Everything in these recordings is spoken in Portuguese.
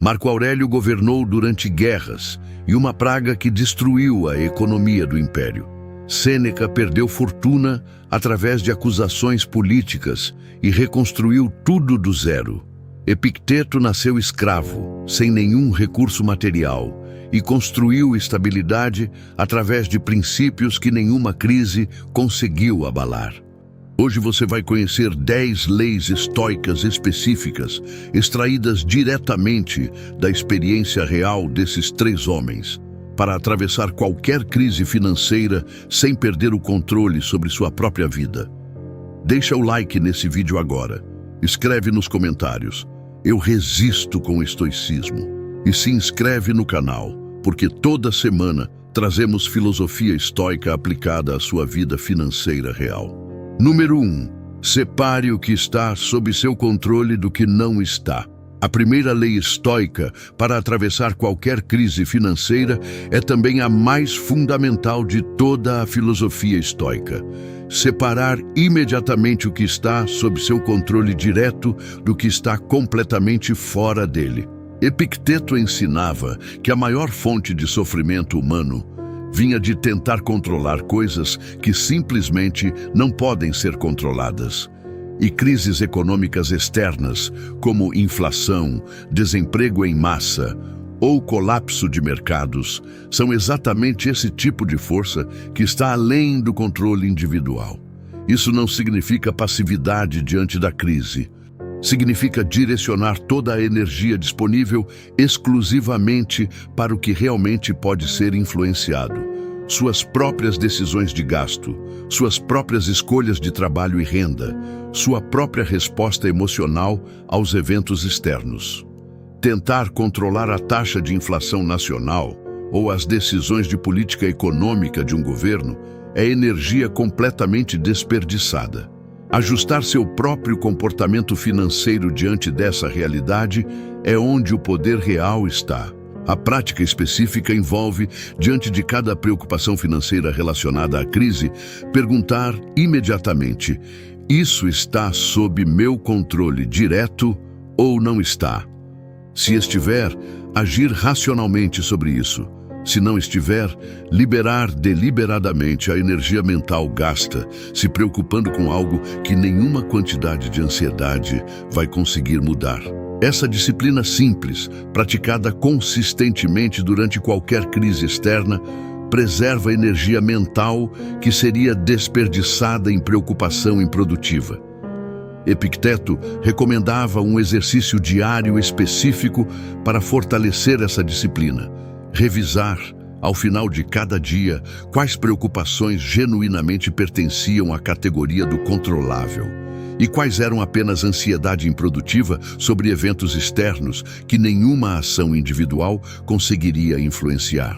Marco Aurélio governou durante guerras e uma praga que destruiu a economia do império. Sêneca perdeu fortuna através de acusações políticas e reconstruiu tudo do zero. Epicteto nasceu escravo, sem nenhum recurso material, e construiu estabilidade através de princípios que nenhuma crise conseguiu abalar. Hoje você vai conhecer 10 leis estoicas específicas, extraídas diretamente da experiência real desses 3 homens, para atravessar qualquer crise financeira sem perder o controle sobre sua própria vida. Deixa o like nesse vídeo agora. Escreve nos comentários: "Eu resisto com o estoicismo", e se inscreve no canal, porque toda semana trazemos filosofia estoica aplicada à sua vida financeira real. Número 1. Separe o que está sob seu controle do que não está. A primeira lei estoica para atravessar qualquer crise financeira é também a mais fundamental de toda a filosofia estoica. Separar imediatamente o que está sob seu controle direto do que está completamente fora dele. Epicteto ensinava que a maior fonte de sofrimento humano vinha de tentar controlar coisas que simplesmente não podem ser controladas. E crises econômicas externas, como inflação, desemprego em massa ou colapso de mercados, são exatamente esse tipo de força que está além do controle individual. Isso não significa passividade diante da crise. Significa direcionar toda a energia disponível exclusivamente para o que realmente pode ser influenciado. Suas próprias decisões de gasto, suas próprias escolhas de trabalho e renda, sua própria resposta emocional aos eventos externos. Tentar controlar a taxa de inflação nacional ou as decisões de política econômica de um governo é energia completamente desperdiçada. Ajustar seu próprio comportamento financeiro diante dessa realidade é onde o poder real está. A prática específica envolve, diante de cada preocupação financeira relacionada à crise, perguntar imediatamente: isso está sob meu controle direto ou não está? Se estiver, agir racionalmente sobre isso. Se não estiver, liberar deliberadamente a energia mental gasta, se preocupando com algo que nenhuma quantidade de ansiedade vai conseguir mudar. Essa disciplina simples, praticada consistentemente durante qualquer crise externa, preserva a energia mental que seria desperdiçada em preocupação improdutiva. Epicteto recomendava um exercício diário específico para fortalecer essa disciplina. Revisar, ao final de cada dia, quais preocupações genuinamente pertenciam à categoria do controlável e quais eram apenas ansiedade improdutiva sobre eventos externos que nenhuma ação individual conseguiria influenciar.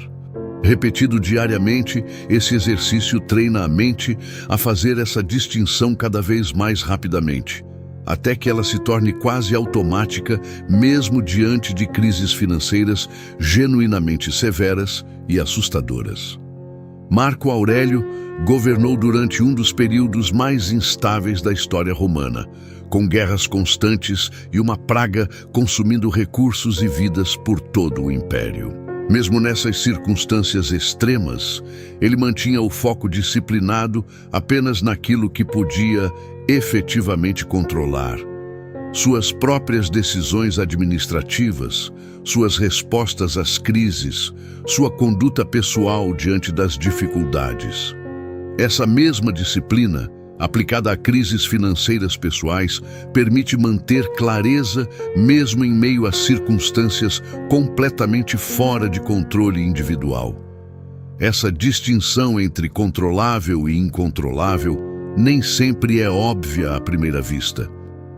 Repetido diariamente, esse exercício treina a mente a fazer essa distinção cada vez mais rapidamente, até que ela se torne quase automática, mesmo diante de crises financeiras genuinamente severas e assustadoras. Marco Aurélio governou durante um dos períodos mais instáveis da história romana, com guerras constantes e uma praga consumindo recursos e vidas por todo o império. Mesmo nessas circunstâncias extremas, ele mantinha o foco disciplinado apenas naquilo que podia efetivamente controlar. Suas próprias decisões administrativas, suas respostas às crises, sua conduta pessoal diante das dificuldades. Essa mesma disciplina, aplicada a crises financeiras pessoais, permite manter clareza mesmo em meio a circunstâncias completamente fora de controle individual. Essa distinção entre controlável e incontrolável nem sempre é óbvia à primeira vista.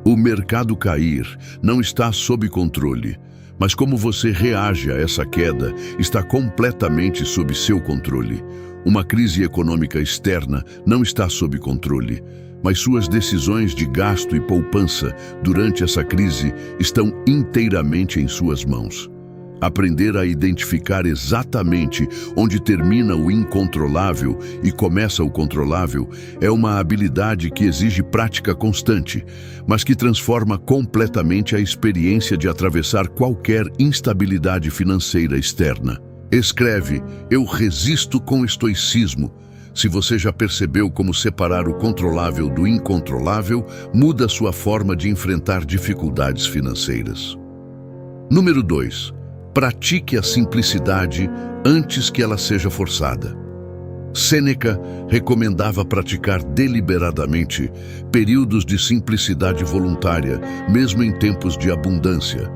O mercado cair não está sob controle, mas como você reage a essa queda está completamente sob seu controle. Uma crise econômica externa não está sob controle, mas suas decisões de gasto e poupança durante essa crise estão inteiramente em suas mãos. Aprender a identificar exatamente onde termina o incontrolável e começa o controlável é uma habilidade que exige prática constante, mas que transforma completamente a experiência de atravessar qualquer instabilidade financeira externa. Escreve: "Eu resisto com estoicismo." Se você já percebeu como separar o controlável do incontrolável, muda sua forma de enfrentar dificuldades financeiras. Número 2. Pratique a simplicidade antes que ela seja forçada. Sêneca recomendava praticar deliberadamente períodos de simplicidade voluntária, mesmo em tempos de abundância,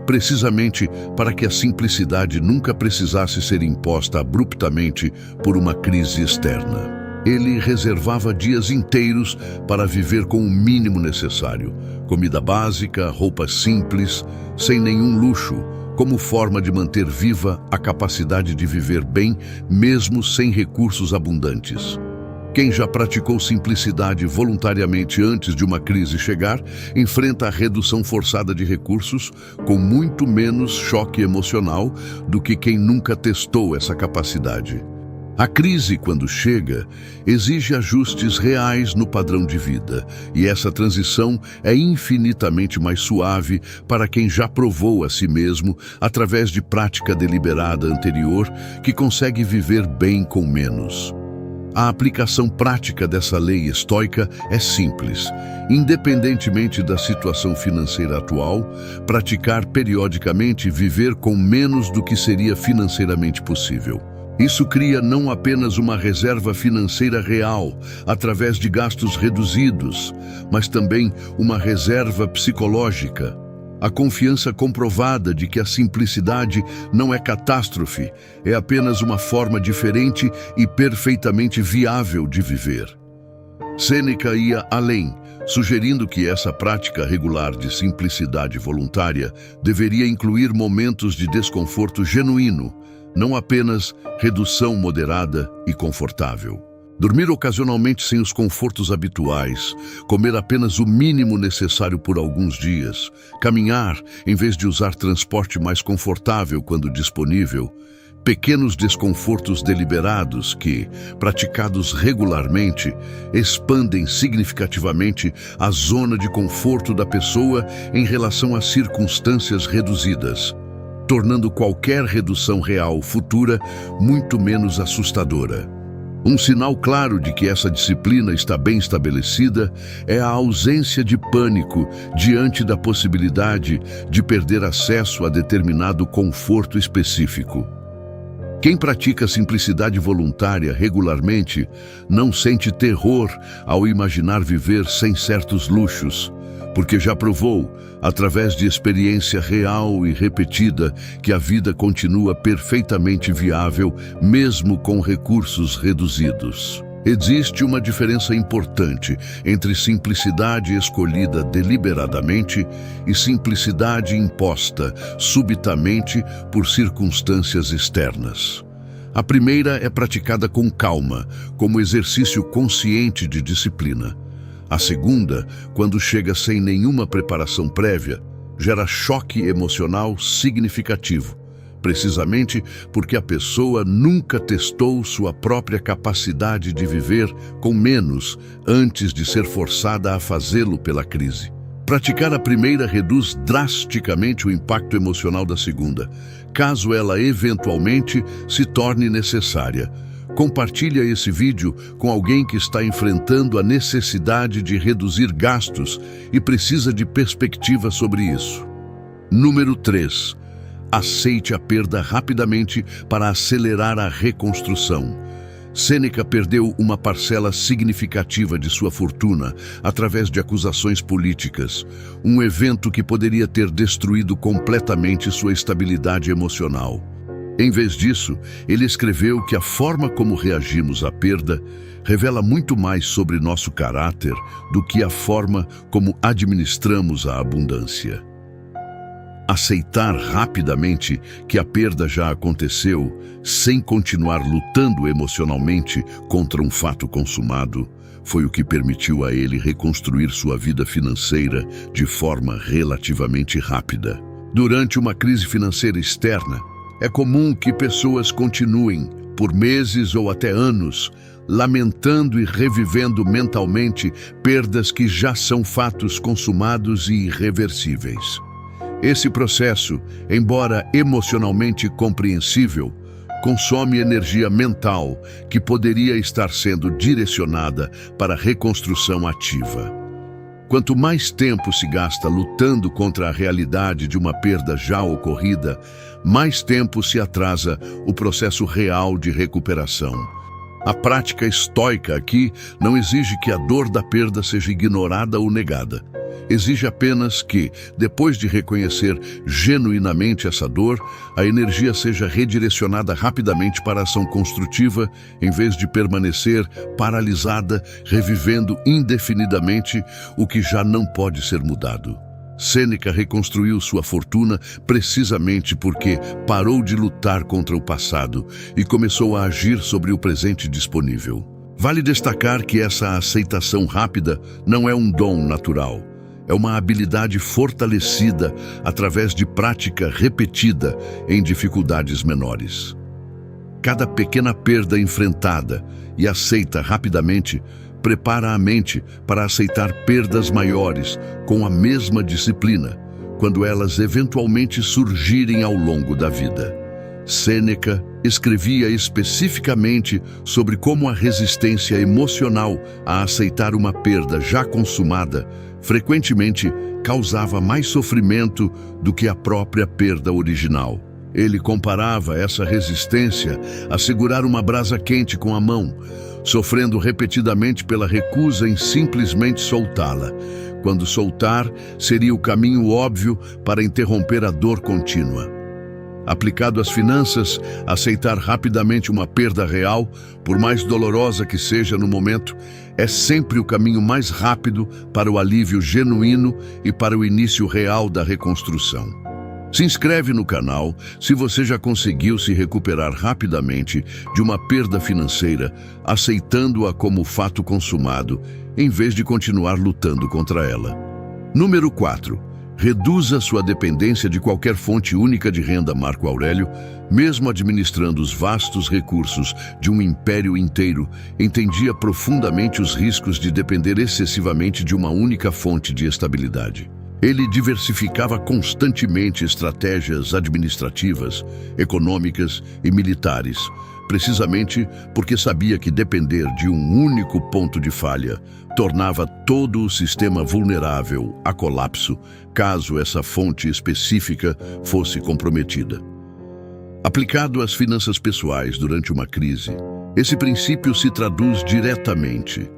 precisamente para que a simplicidade nunca precisasse ser imposta abruptamente por uma crise externa. Ele reservava dias inteiros para viver com o mínimo necessário: comida básica, roupas simples, sem nenhum luxo, como forma de manter viva a capacidade de viver bem, mesmo sem recursos abundantes. Quem já praticou simplicidade voluntariamente antes de uma crise chegar, enfrenta a redução forçada de recursos com muito menos choque emocional do que quem nunca testou essa capacidade. A crise, quando chega, exige ajustes reais no padrão de vida, e essa transição é infinitamente mais suave para quem já provou a si mesmo, através de prática deliberada anterior, que consegue viver bem com menos. A aplicação prática dessa lei estoica é simples. Independentemente da situação financeira atual, praticar periodicamente viver com menos do que seria financeiramente possível. Isso cria não apenas uma reserva financeira real, através de gastos reduzidos, mas também uma reserva psicológica. A confiança comprovada de que a simplicidade não é catástrofe, é apenas uma forma diferente e perfeitamente viável de viver. Sêneca ia além, sugerindo que essa prática regular de simplicidade voluntária deveria incluir momentos de desconforto genuíno, não apenas redução moderada e confortável. Dormir ocasionalmente sem os confortos habituais, comer apenas o mínimo necessário por alguns dias, caminhar em vez de usar transporte mais confortável quando disponível, pequenos desconfortos deliberados que, praticados regularmente, expandem significativamente a zona de conforto da pessoa em relação a circunstâncias reduzidas, tornando qualquer redução real futura muito menos assustadora. Um sinal claro de que essa disciplina está bem estabelecida é a ausência de pânico diante da possibilidade de perder acesso a determinado conforto específico. Quem pratica simplicidade voluntária regularmente não sente terror ao imaginar viver sem certos luxos, porque já provou, através de experiência real e repetida, que a vida continua perfeitamente viável, mesmo com recursos reduzidos. Existe uma diferença importante entre simplicidade escolhida deliberadamente e simplicidade imposta subitamente por circunstâncias externas. A primeira é praticada com calma, como exercício consciente de disciplina. A segunda, quando chega sem nenhuma preparação prévia, gera choque emocional significativo, precisamente porque a pessoa nunca testou sua própria capacidade de viver com menos antes de ser forçada a fazê-lo pela crise. Praticar a primeira reduz drasticamente o impacto emocional da segunda, caso ela eventualmente se torne necessária. Compartilhe esse vídeo com alguém que está enfrentando a necessidade de reduzir gastos e precisa de perspectiva sobre isso. Número 3. Aceite a perda rapidamente para acelerar a reconstrução. Sêneca perdeu uma parcela significativa de sua fortuna através de acusações políticas, um evento que poderia ter destruído completamente sua estabilidade emocional. Em vez disso, ele escreveu que a forma como reagimos à perda revela muito mais sobre nosso caráter do que a forma como administramos a abundância. Aceitar rapidamente que a perda já aconteceu, sem continuar lutando emocionalmente contra um fato consumado, foi o que permitiu a ele reconstruir sua vida financeira de forma relativamente rápida. Durante uma crise financeira externa, é comum que pessoas continuem, por meses ou até anos, lamentando e revivendo mentalmente perdas que já são fatos consumados e irreversíveis. Esse processo, embora emocionalmente compreensível, consome energia mental que poderia estar sendo direcionada para a reconstrução ativa. Quanto mais tempo se gasta lutando contra a realidade de uma perda já ocorrida, mais tempo se atrasa o processo real de recuperação. A prática estoica aqui não exige que a dor da perda seja ignorada ou negada. Exige apenas que, depois de reconhecer genuinamente essa dor, a energia seja redirecionada rapidamente para a ação construtiva, em vez de permanecer paralisada, revivendo indefinidamente o que já não pode ser mudado. Sêneca reconstruiu sua fortuna precisamente porque parou de lutar contra o passado e começou a agir sobre o presente disponível. Vale destacar que essa aceitação rápida não é um dom natural. É uma habilidade fortalecida através de prática repetida em dificuldades menores. Cada pequena perda enfrentada e aceita rapidamente prepara a mente para aceitar perdas maiores com a mesma disciplina, quando elas eventualmente surgirem ao longo da vida. Sêneca escrevia especificamente sobre como a resistência emocional a aceitar uma perda já consumada frequentemente causava mais sofrimento do que a própria perda original. Ele comparava essa resistência a segurar uma brasa quente com a mão, sofrendo repetidamente pela recusa em simplesmente soltá-la, quando soltar seria o caminho óbvio para interromper a dor contínua. Aplicado às finanças, aceitar rapidamente uma perda real, por mais dolorosa que seja no momento, é sempre o caminho mais rápido para o alívio genuíno e para o início real da reconstrução. Se inscreve no canal se você já conseguiu se recuperar rapidamente de uma perda financeira, aceitando-a como fato consumado, em vez de continuar lutando contra ela. Número 4. Reduza sua dependência de qualquer fonte única de renda. Marco Aurélio, mesmo administrando os vastos recursos de um império inteiro, entendia profundamente os riscos de depender excessivamente de uma única fonte de estabilidade. Ele diversificava constantemente estratégias administrativas, econômicas e militares, precisamente porque sabia que depender de um único ponto de falha tornava todo o sistema vulnerável a colapso, caso essa fonte específica fosse comprometida. Aplicado às finanças pessoais durante uma crise, esse princípio se traduz diretamente.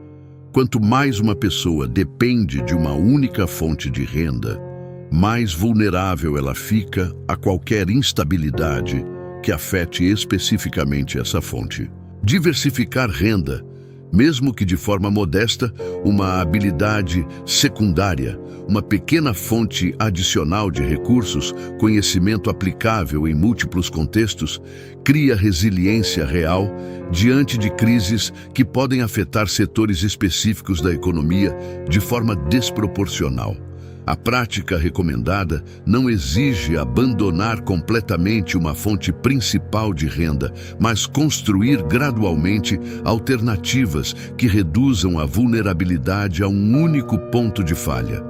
Quanto mais uma pessoa depende de uma única fonte de renda, mais vulnerável ela fica a qualquer instabilidade que afete especificamente essa fonte. Diversificar renda, mesmo que de forma modesta, uma habilidade secundária, uma pequena fonte adicional de recursos, conhecimento aplicável em múltiplos contextos, cria resiliência real diante de crises que podem afetar setores específicos da economia de forma desproporcional. A prática recomendada não exige abandonar completamente uma fonte principal de renda, mas construir gradualmente alternativas que reduzam a vulnerabilidade a um único ponto de falha.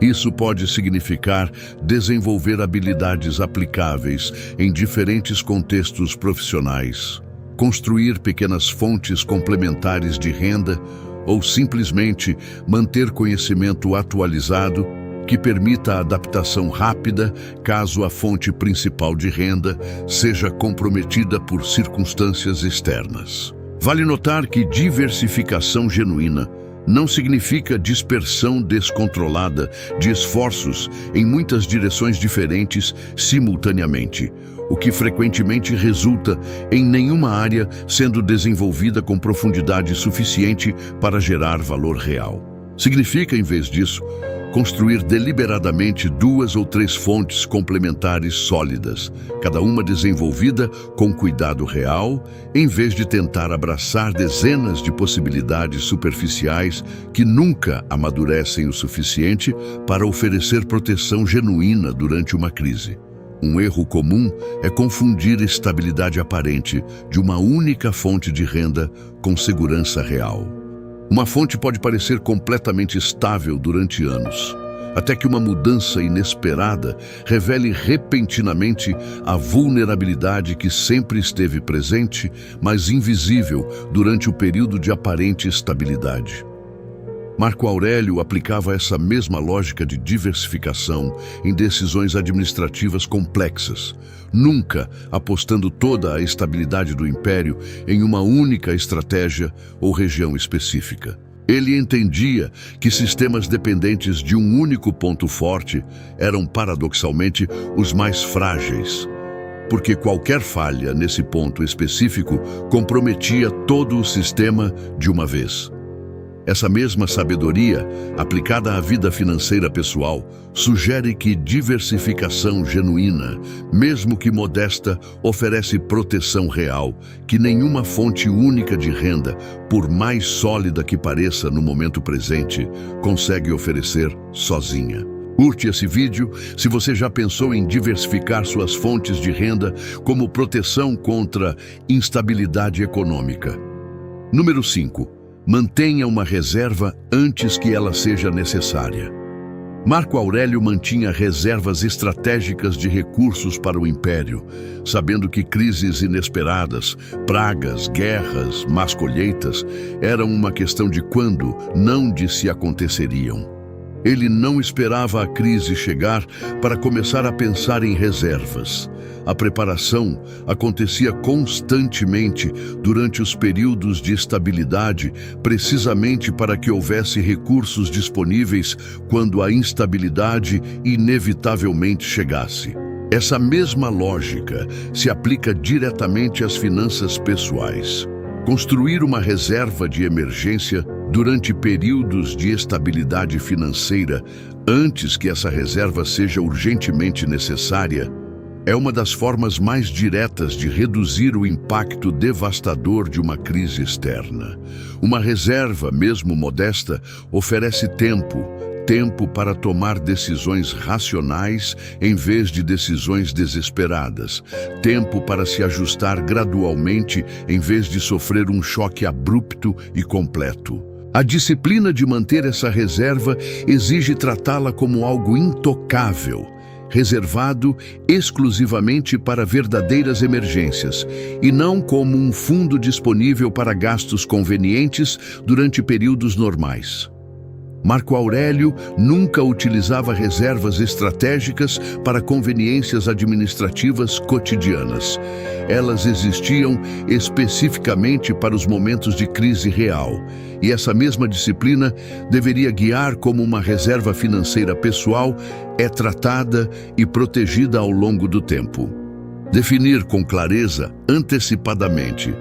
Isso pode significar desenvolver habilidades aplicáveis em diferentes contextos profissionais, construir pequenas fontes complementares de renda ou simplesmente manter conhecimento atualizado que permita a adaptação rápida caso a fonte principal de renda seja comprometida por circunstâncias externas. Vale notar que diversificação genuína não significa dispersão descontrolada de esforços em muitas direções diferentes simultaneamente, o que frequentemente resulta em nenhuma área sendo desenvolvida com profundidade suficiente para gerar valor real. Significa, em vez disso, construir deliberadamente 2 ou 3 fontes complementares sólidas, cada uma desenvolvida com cuidado real, em vez de tentar abraçar dezenas de possibilidades superficiais que nunca amadurecem o suficiente para oferecer proteção genuína durante uma crise. Um erro comum é confundir estabilidade aparente de uma única fonte de renda com segurança real. Uma fonte pode parecer completamente estável durante anos, até que uma mudança inesperada revele repentinamente a vulnerabilidade que sempre esteve presente, mas invisível durante o período de aparente estabilidade. Marco Aurélio aplicava essa mesma lógica de diversificação em decisões administrativas complexas, nunca apostando toda a estabilidade do império em uma única estratégia ou região específica. Ele entendia que sistemas dependentes de um único ponto forte eram paradoxalmente os mais frágeis, porque qualquer falha nesse ponto específico comprometia todo o sistema de uma vez. Essa mesma sabedoria, aplicada à vida financeira pessoal, sugere que diversificação genuína, mesmo que modesta, oferece proteção real, que nenhuma fonte única de renda, por mais sólida que pareça no momento presente, consegue oferecer sozinha. Curte esse vídeo se você já pensou em diversificar suas fontes de renda como proteção contra instabilidade econômica. Número 5. Mantenha uma reserva antes que ela seja necessária. Marco Aurélio mantinha reservas estratégicas de recursos para o império, sabendo que crises inesperadas, pragas, guerras, más colheitas, eram uma questão de quando, não de se aconteceriam. Ele não esperava a crise chegar para começar a pensar em reservas. A preparação acontecia constantemente durante os períodos de estabilidade, precisamente para que houvesse recursos disponíveis quando a instabilidade inevitavelmente chegasse. Essa mesma lógica se aplica diretamente às finanças pessoais. Construir uma reserva de emergência durante períodos de estabilidade financeira, antes que essa reserva seja urgentemente necessária, é uma das formas mais diretas de reduzir o impacto devastador de uma crise externa. Uma reserva, mesmo modesta, oferece tempo para tomar decisões racionais em vez de decisões desesperadas. Tempo para se ajustar gradualmente em vez de sofrer um choque abrupto e completo. A disciplina de manter essa reserva exige tratá-la como algo intocável, reservado exclusivamente para verdadeiras emergências, e não como um fundo disponível para gastos convenientes durante períodos normais. Marco Aurélio nunca utilizava reservas estratégicas para conveniências administrativas cotidianas. Elas existiam especificamente para os momentos de crise real, e essa mesma disciplina deveria guiar como uma reserva financeira pessoal é tratada e protegida ao longo do tempo. Definir com clareza, antecipadamente,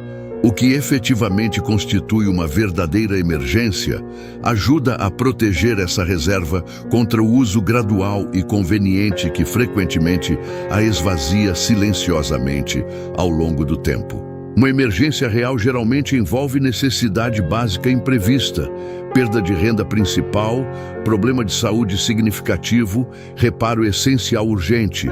o que efetivamente constitui uma verdadeira emergência ajuda a proteger essa reserva contra o uso gradual e conveniente que frequentemente a esvazia silenciosamente ao longo do tempo. Uma emergência real geralmente envolve necessidade básica imprevista, perda de renda principal, problema de saúde significativo, reparo essencial urgente.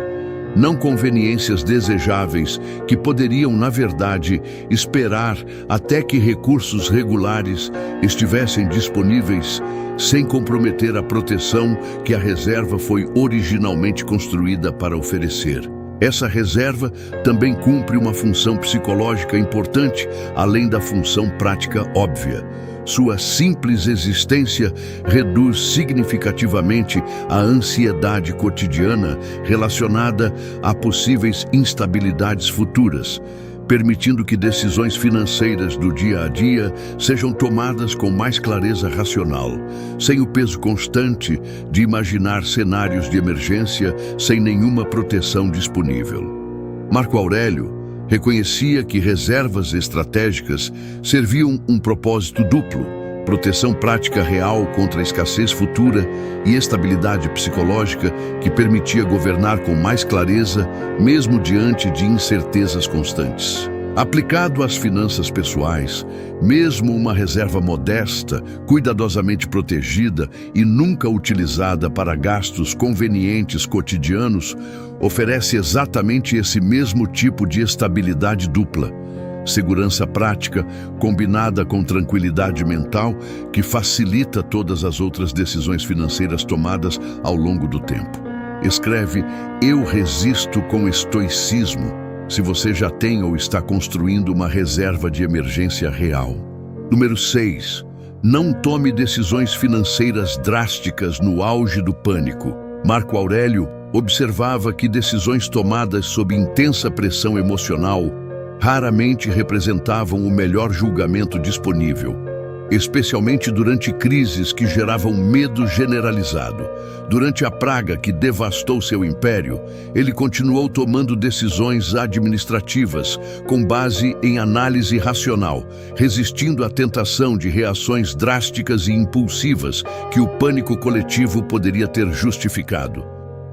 Não conveniências desejáveis que poderiam, na verdade, esperar até que recursos regulares estivessem disponíveis, sem comprometer a proteção que a reserva foi originalmente construída para oferecer. Essa reserva também cumpre uma função psicológica importante, além da função prática óbvia. Sua simples existência reduz significativamente a ansiedade cotidiana relacionada a possíveis instabilidades futuras, permitindo que decisões financeiras do dia a dia sejam tomadas com mais clareza racional, sem o peso constante de imaginar cenários de emergência sem nenhuma proteção disponível. Marco Aurélio reconhecia que reservas estratégicas serviam um propósito duplo: proteção prática real contra a escassez futura e estabilidade psicológica que permitia governar com mais clareza, mesmo diante de incertezas constantes. Aplicado às finanças pessoais, mesmo uma reserva modesta, cuidadosamente protegida e nunca utilizada para gastos convenientes cotidianos, oferece exatamente esse mesmo tipo de estabilidade dupla. Segurança prática, combinada com tranquilidade mental, que facilita todas as outras decisões financeiras tomadas ao longo do tempo. Escreve: "Eu resisto com estoicismo", se você já tem ou está construindo uma reserva de emergência real. Número 6. Não tome decisões financeiras drásticas no auge do pânico. Marco Aurélio observava que decisões tomadas sob intensa pressão emocional raramente representavam o melhor julgamento disponível, especialmente durante crises que geravam medo generalizado. Durante a praga que devastou seu império, ele continuou tomando decisões administrativas com base em análise racional, resistindo à tentação de reações drásticas e impulsivas que o pânico coletivo poderia ter justificado.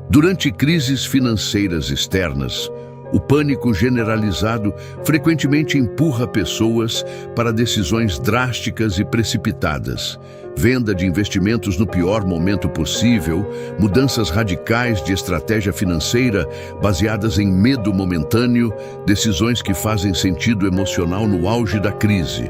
Durante crises financeiras externas, o pânico generalizado frequentemente empurra pessoas para decisões drásticas e precipitadas. Venda de investimentos no pior momento possível, mudanças radicais de estratégia financeira baseadas em medo momentâneo, decisões que fazem sentido emocional no auge da crise,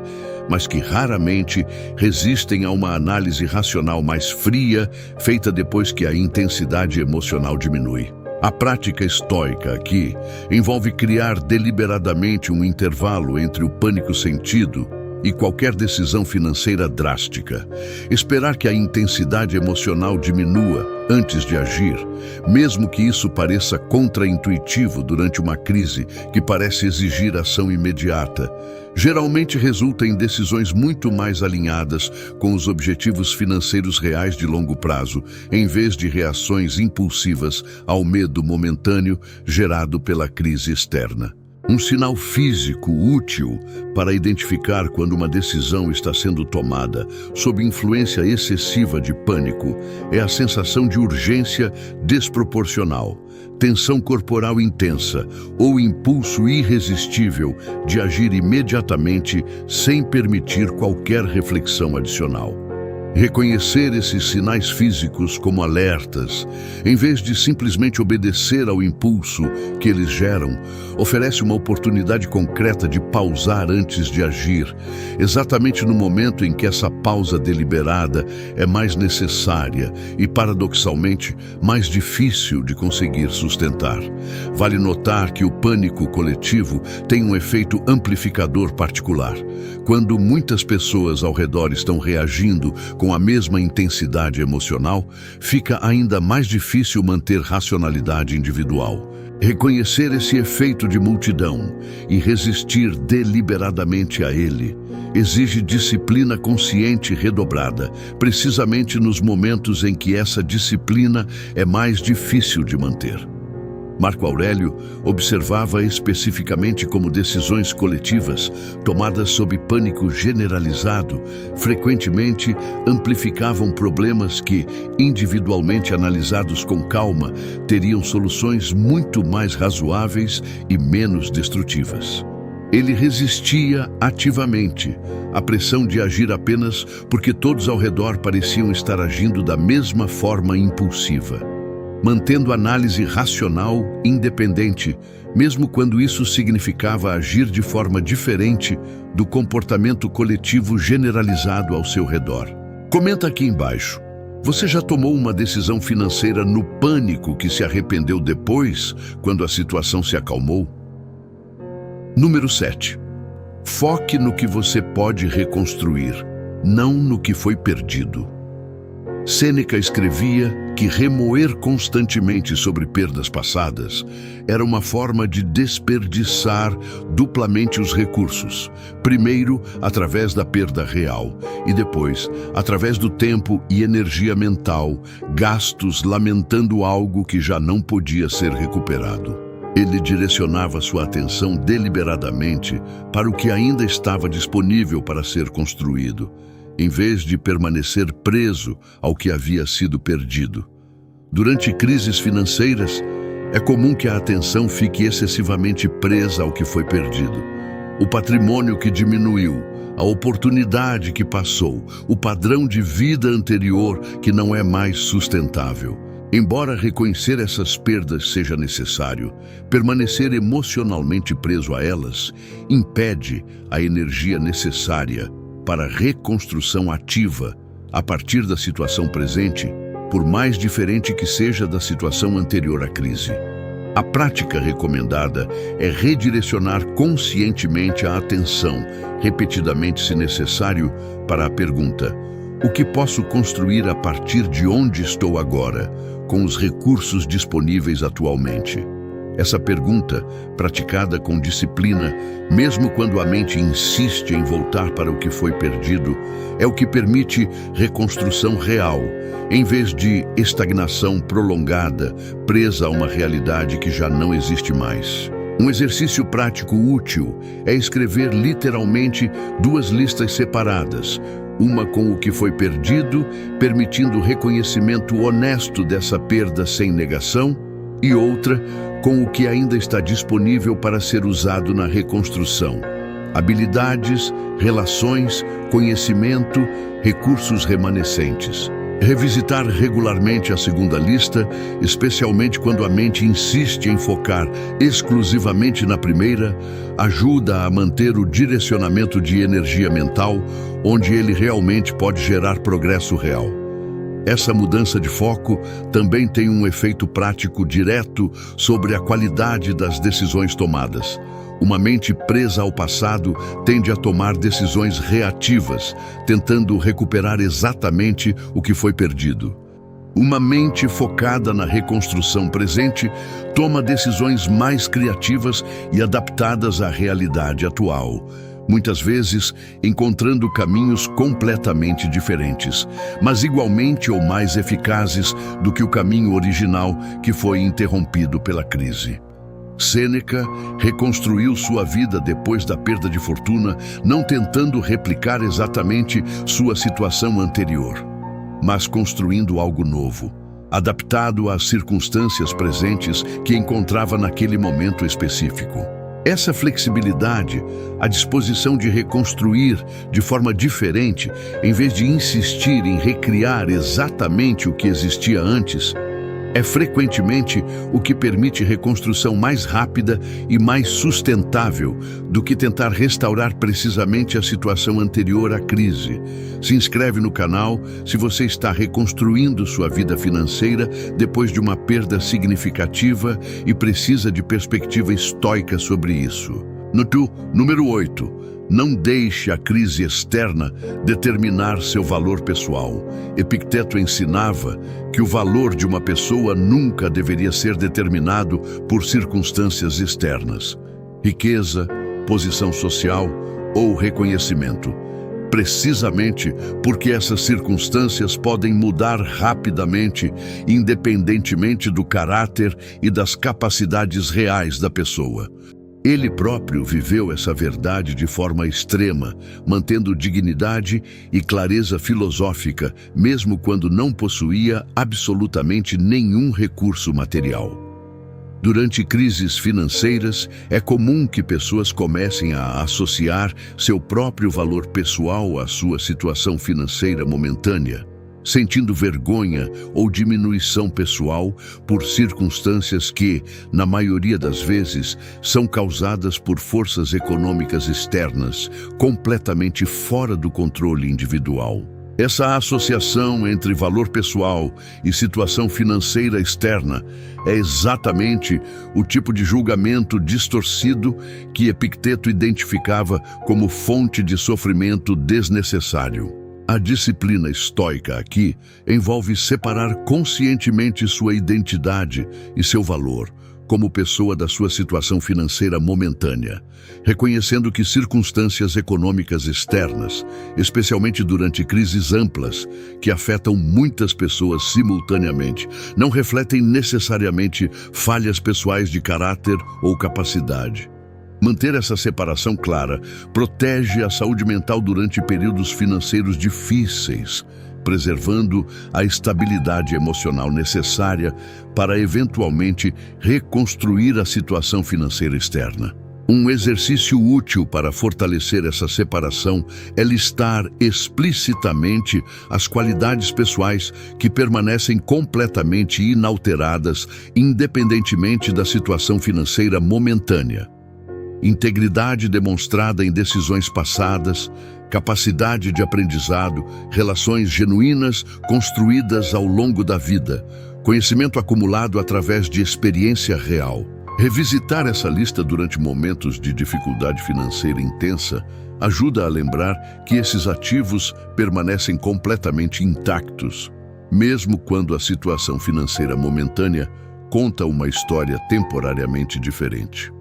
mas que raramente resistem a uma análise racional mais fria, feita depois que a intensidade emocional diminui. A prática estoica aqui envolve criar deliberadamente um intervalo entre o pânico sentido e qualquer decisão financeira drástica. Esperar que a intensidade emocional diminua antes de agir, mesmo que isso pareça contraintuitivo durante uma crise que parece exigir ação imediata, geralmente resulta em decisões muito mais alinhadas com os objetivos financeiros reais de longo prazo, em vez de reações impulsivas ao medo momentâneo gerado pela crise externa. Um sinal físico útil para identificar quando uma decisão está sendo tomada sob influência excessiva de pânico é a sensação de urgência desproporcional, tensão corporal intensa ou impulso irresistível de agir imediatamente sem permitir qualquer reflexão adicional. Reconhecer esses sinais físicos como alertas, em vez de simplesmente obedecer ao impulso que eles geram, oferece uma oportunidade concreta de pausar antes de agir, exatamente no momento em que essa pausa deliberada é mais necessária e, paradoxalmente, mais difícil de conseguir sustentar. Vale notar que o pânico coletivo tem um efeito amplificador particular. Quando muitas pessoas ao redor estão reagindo com a mesma intensidade emocional, fica ainda mais difícil manter racionalidade individual. Reconhecer esse efeito de multidão e resistir deliberadamente a ele exige disciplina consciente redobrada, precisamente nos momentos em que essa disciplina é mais difícil de manter. Marco Aurélio observava especificamente como decisões coletivas, tomadas sob pânico generalizado, frequentemente amplificavam problemas que, individualmente analisados com calma, teriam soluções muito mais razoáveis e menos destrutivas. Ele resistia ativamente à pressão de agir apenas porque todos ao redor pareciam estar agindo da mesma forma impulsiva, mantendo análise racional independente, mesmo quando isso significava agir de forma diferente do comportamento coletivo generalizado ao seu redor. Comenta aqui embaixo. Você já tomou uma decisão financeira no pânico que se arrependeu depois, quando a situação se acalmou? Número 7. Foque no que você pode reconstruir, não no que foi perdido. Sêneca escrevia que remoer constantemente sobre perdas passadas era uma forma de desperdiçar duplamente os recursos, primeiro através da perda real e depois através do tempo e energia mental, gastos lamentando algo que já não podia ser recuperado. Ele direcionava sua atenção deliberadamente para o que ainda estava disponível para ser construído, em vez de permanecer preso ao que havia sido perdido. Durante crises financeiras, é comum que a atenção fique excessivamente presa ao que foi perdido. O patrimônio que diminuiu, a oportunidade que passou, o padrão de vida anterior que não é mais sustentável. Embora reconhecer essas perdas seja necessário, permanecer emocionalmente preso a elas impede a energia necessária para a reconstrução ativa a partir da situação presente, por mais diferente que seja da situação anterior à crise. A prática recomendada é redirecionar conscientemente a atenção, repetidamente se necessário, para a pergunta: o que posso construir a partir de onde estou agora, com os recursos disponíveis atualmente? Essa pergunta, praticada com disciplina, mesmo quando a mente insiste em voltar para o que foi perdido, é o que permite reconstrução real, em vez de estagnação prolongada, presa a uma realidade que já não existe mais. Um exercício prático útil é escrever literalmente 2 listas separadas, uma com o que foi perdido, permitindo o reconhecimento honesto dessa perda sem negação, e outra com o que ainda está disponível para ser usado na reconstrução. Habilidades, relações, conhecimento, recursos remanescentes. Revisitar regularmente a segunda lista, especialmente quando a mente insiste em focar exclusivamente na primeira, ajuda a manter o direcionamento de energia mental, onde ele realmente pode gerar progresso real. Essa mudança de foco também tem um efeito prático direto sobre a qualidade das decisões tomadas. Uma mente presa ao passado tende a tomar decisões reativas, tentando recuperar exatamente o que foi perdido. Uma mente focada na reconstrução presente toma decisões mais criativas e adaptadas à realidade atual, muitas vezes encontrando caminhos completamente diferentes, mas igualmente ou mais eficazes do que o caminho original que foi interrompido pela crise. Sêneca reconstruiu sua vida depois da perda de fortuna, não tentando replicar exatamente sua situação anterior, mas construindo algo novo, adaptado às circunstâncias presentes que encontrava naquele momento específico. Essa flexibilidade, a disposição de reconstruir de forma diferente, em vez de insistir em recriar exatamente o que existia antes, é frequentemente o que permite reconstrução mais rápida e mais sustentável do que tentar restaurar precisamente a situação anterior à crise. Se inscreve no canal se você está reconstruindo sua vida financeira depois de uma perda significativa e precisa de perspectiva estoica sobre isso. Número 8. Não deixe a crise externa determinar seu valor pessoal. Epicteto ensinava que o valor de uma pessoa nunca deveria ser determinado por circunstâncias externas, riqueza, posição social ou reconhecimento, precisamente porque essas circunstâncias podem mudar rapidamente, independentemente do caráter e das capacidades reais da pessoa. Ele próprio viveu essa verdade de forma extrema, mantendo dignidade e clareza filosófica, mesmo quando não possuía absolutamente nenhum recurso material. Durante crises financeiras, é comum que pessoas comecem a associar seu próprio valor pessoal à sua situação financeira momentânea, sentindo vergonha ou diminuição pessoal por circunstâncias que, na maioria das vezes, são causadas por forças econômicas externas, completamente fora do controle individual. Essa associação entre valor pessoal e situação financeira externa é exatamente o tipo de julgamento distorcido que Epicteto identificava como fonte de sofrimento desnecessário. A disciplina estoica aqui envolve separar conscientemente sua identidade e seu valor como pessoa da sua situação financeira momentânea, reconhecendo que circunstâncias econômicas externas, especialmente durante crises amplas que afetam muitas pessoas simultaneamente, não refletem necessariamente falhas pessoais de caráter ou capacidade. Manter essa separação clara protege a saúde mental durante períodos financeiros difíceis, preservando a estabilidade emocional necessária para eventualmente reconstruir a situação financeira externa. Um exercício útil para fortalecer essa separação é listar explicitamente as qualidades pessoais que permanecem completamente inalteradas, independentemente da situação financeira momentânea. Integridade demonstrada em decisões passadas, capacidade de aprendizado, relações genuínas construídas ao longo da vida, conhecimento acumulado através de experiência real. Revisitar essa lista durante momentos de dificuldade financeira intensa ajuda a lembrar que esses ativos permanecem completamente intactos, mesmo quando a situação financeira momentânea conta uma história temporariamente diferente.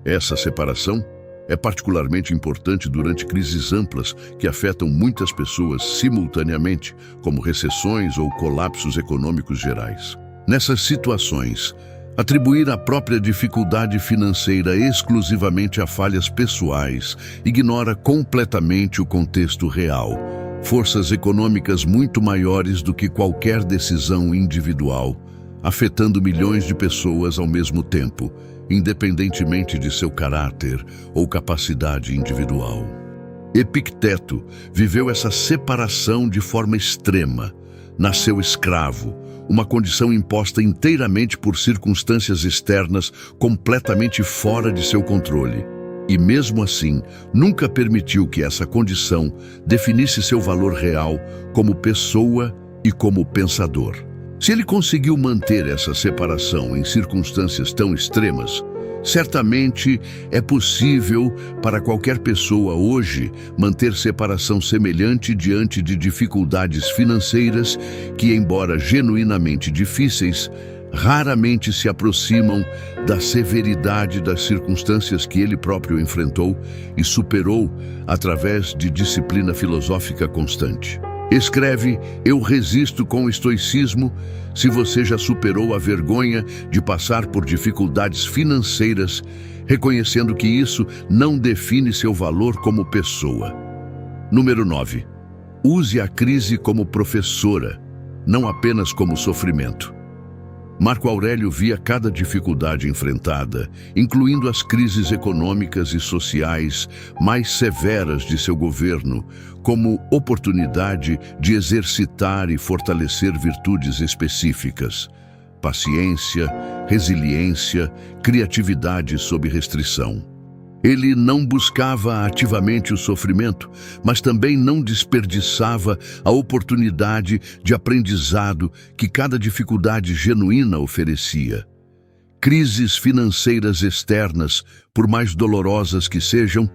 Essa separação é particularmente importante durante crises amplas que afetam muitas pessoas simultaneamente, como recessões ou colapsos econômicos gerais. Nessas situações, atribuir a própria dificuldade financeira exclusivamente a falhas pessoais ignora completamente o contexto real, forças econômicas muito maiores do que qualquer decisão individual, afetando milhões de pessoas ao mesmo tempo, independentemente de seu caráter ou capacidade individual. Epicteto viveu essa separação de forma extrema. Nasceu escravo, uma condição imposta inteiramente por circunstâncias externas completamente fora de seu controle. E mesmo assim, nunca permitiu que essa condição definisse seu valor real como pessoa e como pensador. Se ele conseguiu manter essa separação em circunstâncias tão extremas, certamente é possível para qualquer pessoa hoje manter separação semelhante diante de dificuldades financeiras que, embora genuinamente difíceis, raramente se aproximam da severidade das circunstâncias que ele próprio enfrentou e superou através de disciplina filosófica constante. Escreve: "Eu resisto com estoicismo", se você já superou a vergonha de passar por dificuldades financeiras, reconhecendo que isso não define seu valor como pessoa. Número 9. Use a crise como professora, não apenas como sofrimento. Marco Aurélio via cada dificuldade enfrentada, incluindo as crises econômicas e sociais mais severas de seu governo, como oportunidade de exercitar e fortalecer virtudes específicas: paciência, resiliência, criatividade sob restrição. Ele não buscava ativamente o sofrimento, mas também não desperdiçava a oportunidade de aprendizado que cada dificuldade genuína oferecia. Crises financeiras externas, por mais dolorosas que sejam,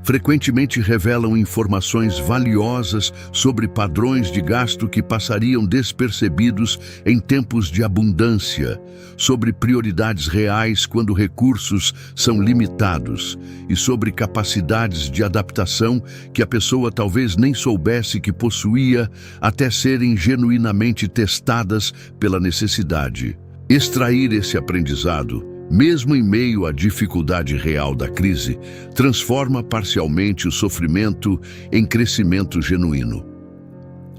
frequentemente revelam informações valiosas sobre padrões de gasto que passariam despercebidos em tempos de abundância, sobre prioridades reais quando recursos são limitados e sobre capacidades de adaptação que a pessoa talvez nem soubesse que possuía até serem genuinamente testadas pela necessidade. Extrair esse aprendizado, mesmo em meio à dificuldade real da crise, transforma parcialmente o sofrimento em crescimento genuíno.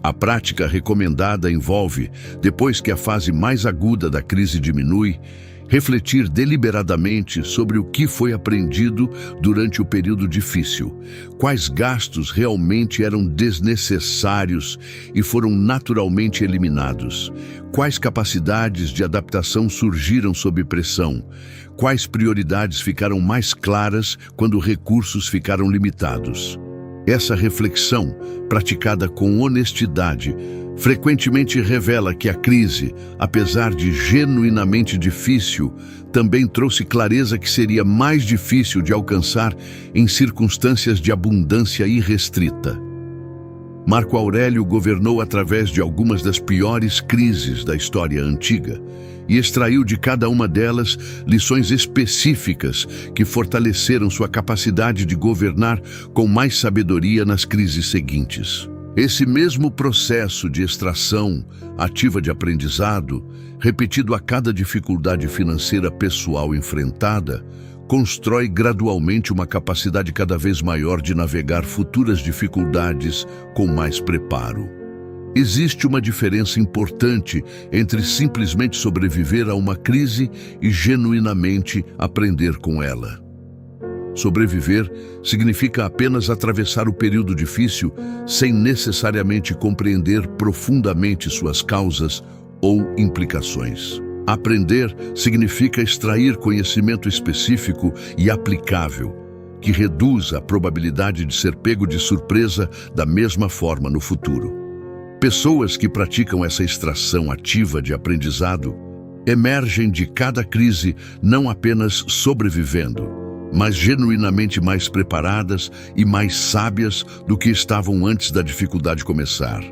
A prática recomendada envolve, depois que a fase mais aguda da crise diminui, refletir deliberadamente sobre o que foi aprendido durante o período difícil, quais gastos realmente eram desnecessários e foram naturalmente eliminados, quais capacidades de adaptação surgiram sob pressão, quais prioridades ficaram mais claras quando recursos ficaram limitados. Essa reflexão, praticada com honestidade, frequentemente revela que a crise, apesar de genuinamente difícil, também trouxe clareza que seria mais difícil de alcançar em circunstâncias de abundância irrestrita. Marco Aurélio governou através de algumas das piores crises da história antiga e extraiu de cada uma delas lições específicas que fortaleceram sua capacidade de governar com mais sabedoria nas crises seguintes. Esse mesmo processo de extração ativa de aprendizado, repetido a cada dificuldade financeira pessoal enfrentada, constrói gradualmente uma capacidade cada vez maior de navegar futuras dificuldades com mais preparo. Existe uma diferença importante entre simplesmente sobreviver a uma crise e genuinamente aprender com ela. Sobreviver significa apenas atravessar o período difícil sem necessariamente compreender profundamente suas causas ou implicações. Aprender significa extrair conhecimento específico e aplicável, que reduz a probabilidade de ser pego de surpresa da mesma forma no futuro. Pessoas que praticam essa extração ativa de aprendizado emergem de cada crise não apenas sobrevivendo, mas genuinamente mais preparadas e mais sábias do que estavam antes da dificuldade começar.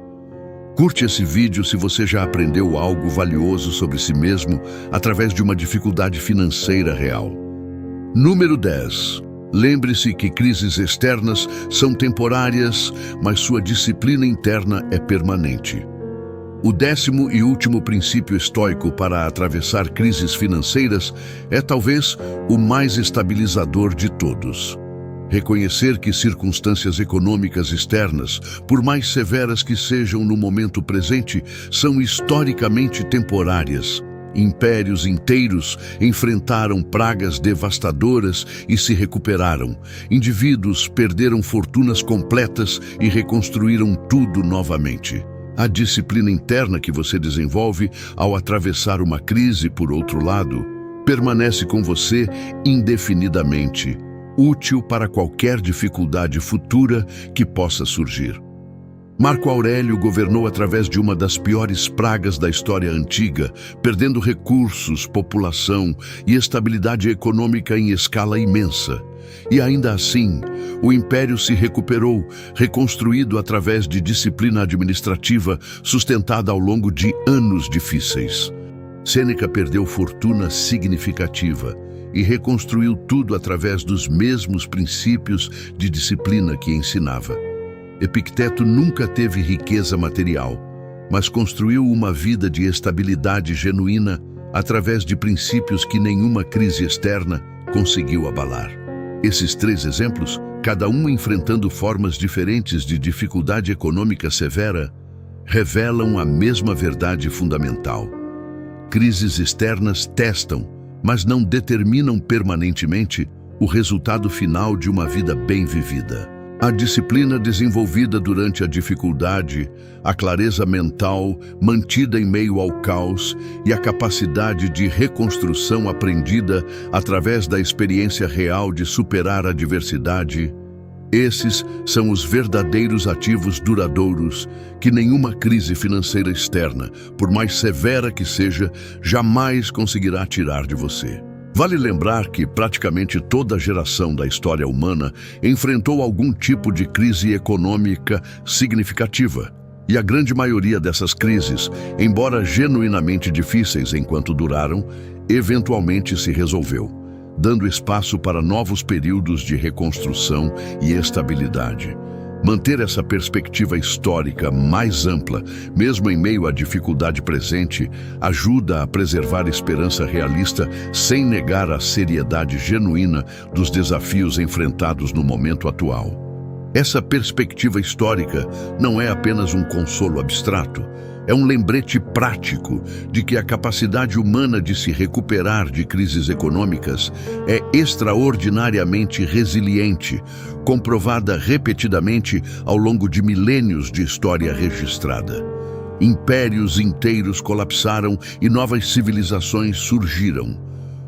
Curte esse vídeo se você já aprendeu algo valioso sobre si mesmo através de uma dificuldade financeira real. Número 10. Lembre-se que crises externas são temporárias, mas sua disciplina interna é permanente. O 10º e último princípio estoico para atravessar crises financeiras é talvez o mais estabilizador de todos. Reconhecer que circunstâncias econômicas externas, por mais severas que sejam no momento presente, são historicamente temporárias. Impérios inteiros enfrentaram pragas devastadoras e se recuperaram. Indivíduos perderam fortunas completas e reconstruíram tudo novamente. A disciplina interna que você desenvolve ao atravessar uma crise, por outro lado, permanece com você indefinidamente, útil para qualquer dificuldade futura que possa surgir. Marco Aurélio governou através de uma das piores pragas da história antiga, perdendo recursos, população e estabilidade econômica em escala imensa. E ainda assim, o império se recuperou, reconstruído através de disciplina administrativa sustentada ao longo de anos difíceis. Sêneca perdeu fortuna significativa e reconstruiu tudo através dos mesmos princípios de disciplina que ensinava. Epicteto nunca teve riqueza material, mas construiu uma vida de estabilidade genuína através de princípios que nenhuma crise externa conseguiu abalar. Esses 3 exemplos, cada um enfrentando formas diferentes de dificuldade econômica severa, revelam a mesma verdade fundamental. Crises externas testam, mas não determinam permanentemente o resultado final de uma vida bem vivida. A disciplina desenvolvida durante a dificuldade, a clareza mental mantida em meio ao caos e a capacidade de reconstrução aprendida através da experiência real de superar a adversidade, esses são os verdadeiros ativos duradouros que nenhuma crise financeira externa, por mais severa que seja, jamais conseguirá tirar de você. Vale lembrar que praticamente toda geração da história humana enfrentou algum tipo de crise econômica significativa. E a grande maioria dessas crises, embora genuinamente difíceis enquanto duraram, eventualmente se resolveu, dando espaço para novos períodos de reconstrução e estabilidade. Manter essa perspectiva histórica mais ampla, mesmo em meio à dificuldade presente, ajuda a preservar a esperança realista sem negar a seriedade genuína dos desafios enfrentados no momento atual. Essa perspectiva histórica não é apenas um consolo abstrato, é um lembrete prático de que a capacidade humana de se recuperar de crises econômicas é extraordinariamente resiliente, comprovada repetidamente ao longo de milênios de história registrada. Impérios inteiros colapsaram e novas civilizações surgiram.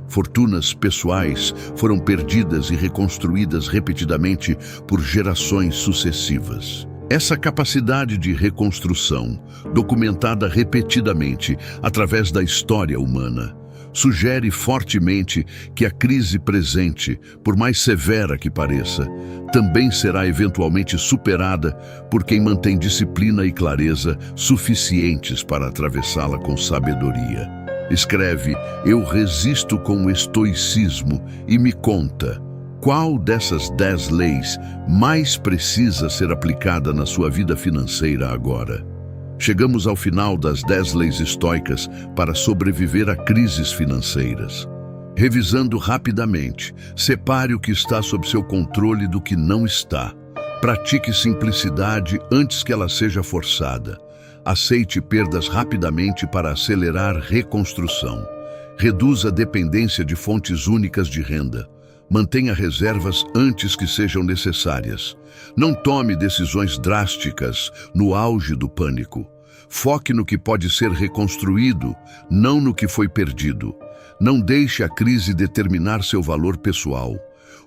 Fortunas pessoais foram perdidas e reconstruídas repetidamente por gerações sucessivas. Essa capacidade de reconstrução, documentada repetidamente através da história humana, sugere fortemente que a crise presente, por mais severa que pareça, também será eventualmente superada por quem mantém disciplina e clareza suficientes para atravessá-la com sabedoria. Escreve: "Eu resisto com estoicismo e me conta, qual dessas 10 leis mais precisa ser aplicada na sua vida financeira agora?" Chegamos ao final das 10 leis estoicas para sobreviver a crises financeiras. Revisando rapidamente, separe o que está sob seu controle do que não está. Pratique simplicidade antes que ela seja forçada. Aceite perdas rapidamente para acelerar reconstrução. Reduza a dependência de fontes únicas de renda. Mantenha reservas antes que sejam necessárias. Não tome decisões drásticas no auge do pânico. Foque no que pode ser reconstruído, não no que foi perdido. Não deixe a crise determinar seu valor pessoal.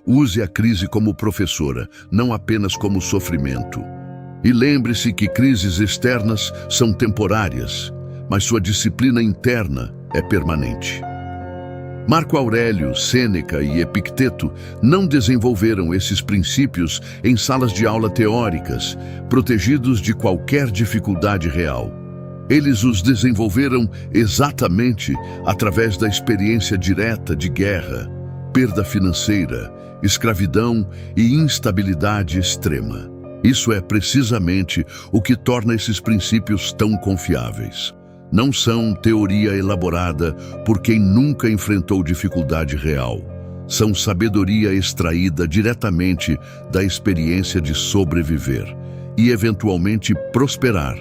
Use a crise como professora, não apenas como sofrimento. E lembre-se que crises externas são temporárias, mas sua disciplina interna é permanente. Marco Aurélio, Sêneca e Epicteto não desenvolveram esses princípios em salas de aula teóricas, protegidos de qualquer dificuldade real. Eles os desenvolveram exatamente através da experiência direta de guerra, perda financeira, escravidão e instabilidade extrema. Isso é precisamente o que torna esses princípios tão confiáveis. Não são teoria elaborada por quem nunca enfrentou dificuldade real. São sabedoria extraída diretamente da experiência de sobreviver e, eventualmente, prosperar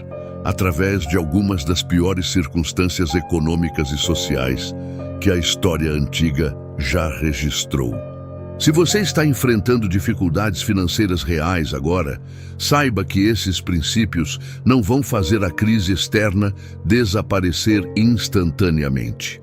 através de algumas das piores circunstâncias econômicas e sociais que a história antiga já registrou. Se você está enfrentando dificuldades financeiras reais agora, saiba que esses princípios não vão fazer a crise externa desaparecer instantaneamente,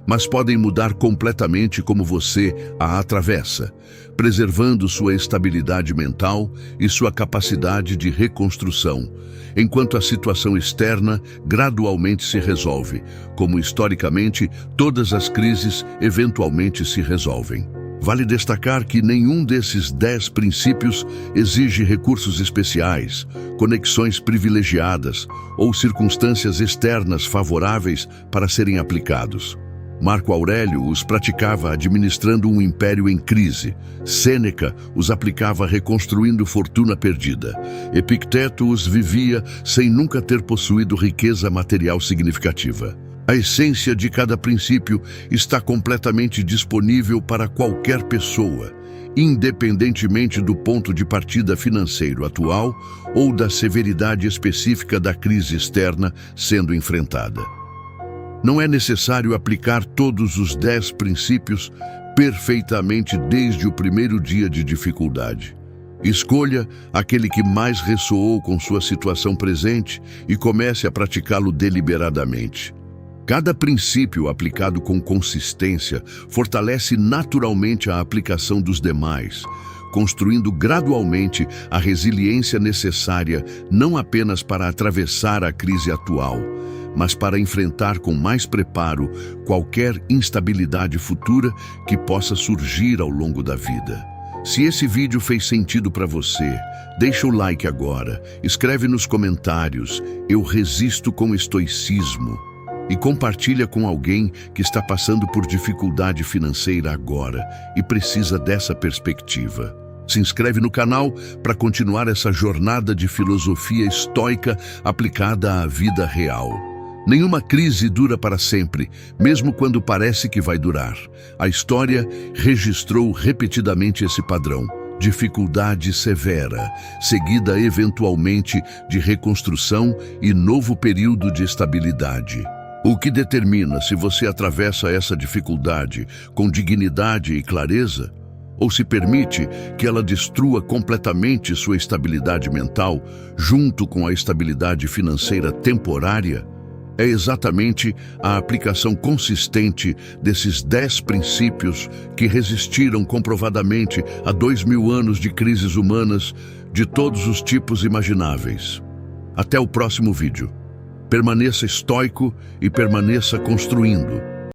mas podem mudar completamente como você a atravessa, preservando sua estabilidade mental e sua capacidade de reconstrução, enquanto a situação externa gradualmente se resolve, como historicamente todas as crises eventualmente se resolvem. Vale destacar que nenhum desses 10 princípios exige recursos especiais, conexões privilegiadas ou circunstâncias externas favoráveis para serem aplicados. Marco Aurélio os praticava administrando um império em crise. Sêneca os aplicava reconstruindo fortuna perdida. Epicteto os vivia sem nunca ter possuído riqueza material significativa. A essência de cada princípio está completamente disponível para qualquer pessoa, independentemente do ponto de partida financeiro atual ou da severidade específica da crise externa sendo enfrentada. Não é necessário aplicar todos os 10 princípios perfeitamente desde o primeiro dia de dificuldade. Escolha aquele que mais ressoou com sua situação presente e comece a praticá-lo deliberadamente. Cada princípio aplicado com consistência fortalece naturalmente a aplicação dos demais, construindo gradualmente a resiliência necessária não apenas para atravessar a crise atual, mas para enfrentar com mais preparo qualquer instabilidade futura que possa surgir ao longo da vida. Se esse vídeo fez sentido para você, deixa o like agora, escreve nos comentários "Eu resisto com estoicismo" e compartilha com alguém que está passando por dificuldade financeira agora e precisa dessa perspectiva. Se inscreve no canal para continuar essa jornada de filosofia estoica aplicada à vida real. Nenhuma crise dura para sempre, mesmo quando parece que vai durar. A história registrou repetidamente esse padrão: dificuldade severa, seguida eventualmente de reconstrução e novo período de estabilidade. O que determina se você atravessa essa dificuldade com dignidade e clareza, ou se permite que ela destrua completamente sua estabilidade mental, junto com a estabilidade financeira temporária, é exatamente a aplicação consistente desses 10 princípios que resistiram comprovadamente a 2000 anos de crises humanas de todos os tipos imagináveis. Até o próximo vídeo. Permaneça estoico e permaneça construindo.